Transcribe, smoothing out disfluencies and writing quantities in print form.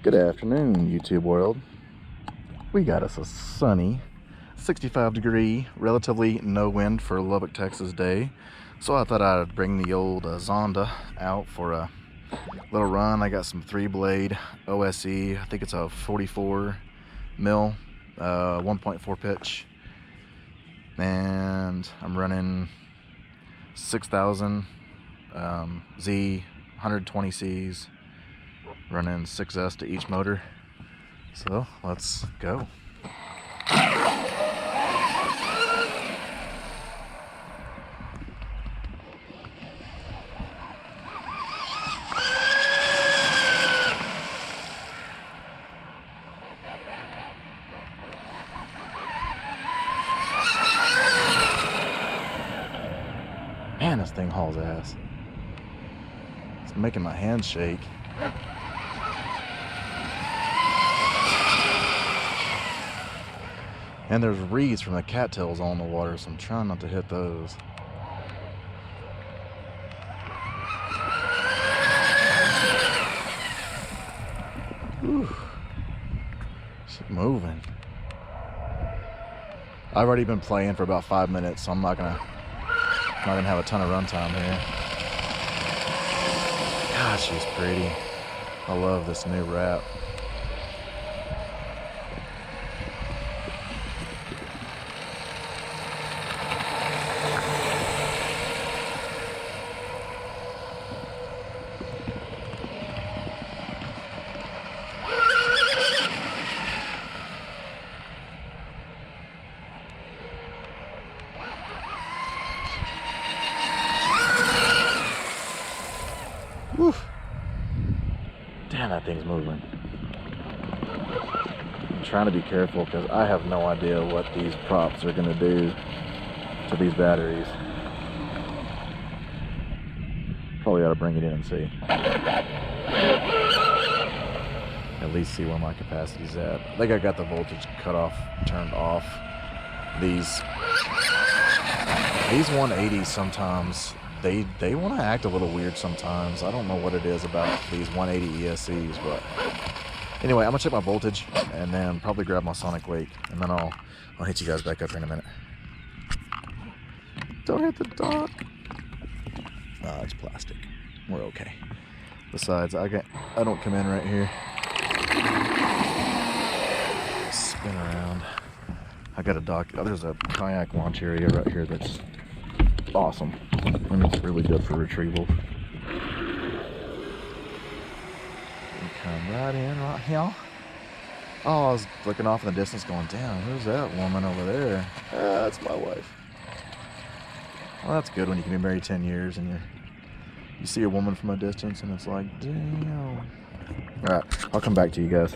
Good afternoon, YouTube world. We got us a sunny 65-degree, relatively no wind for Lubbock, Texas day. So I thought I'd bring the old Zonda out for a little run. I got some 3-blade OSE. I think it's a 44 mil, 1.4 pitch. And I'm running 6,000 Z, 120Cs. Running 6S to each motor. So let's go. Man, this thing hauls ass. It's making my hands shake. And there's reeds from the cattails all in the water, so I'm trying not to hit those. Whew. It's moving. I've already been playing for about 5 minutes, so I'm not gonna have a ton of runtime here. God, she's pretty. I love this new wrap. Whew. Damn, that thing's moving. I'm trying to be careful because I have no idea what these props are going to do to these batteries. Probably ought to bring it in and see. At least see where my capacity's at. I think I got the voltage cutoff turned off. These 180s sometimes, they want to act a little weird sometimes. I don't know what it is about these 180 ESCs, but anyway, I'm gonna check my voltage and then probably grab my sonic wake, and then I'll hit you guys back up here in a minute. Don't hit the dock. Oh, it's plastic. We're okay. Besides, I don't come in right here. Spin around. I got a dock. Oh, there's a kayak launch area right here that's awesome, and it's really good for retrieval. You come right in right here. Oh, I was looking off in the distance going, damn, who's that woman over there? That's my wife. Well, that's good when you can be married 10 years and you see a woman from a distance and it's like, damn. Alright, I'll come back to you guys.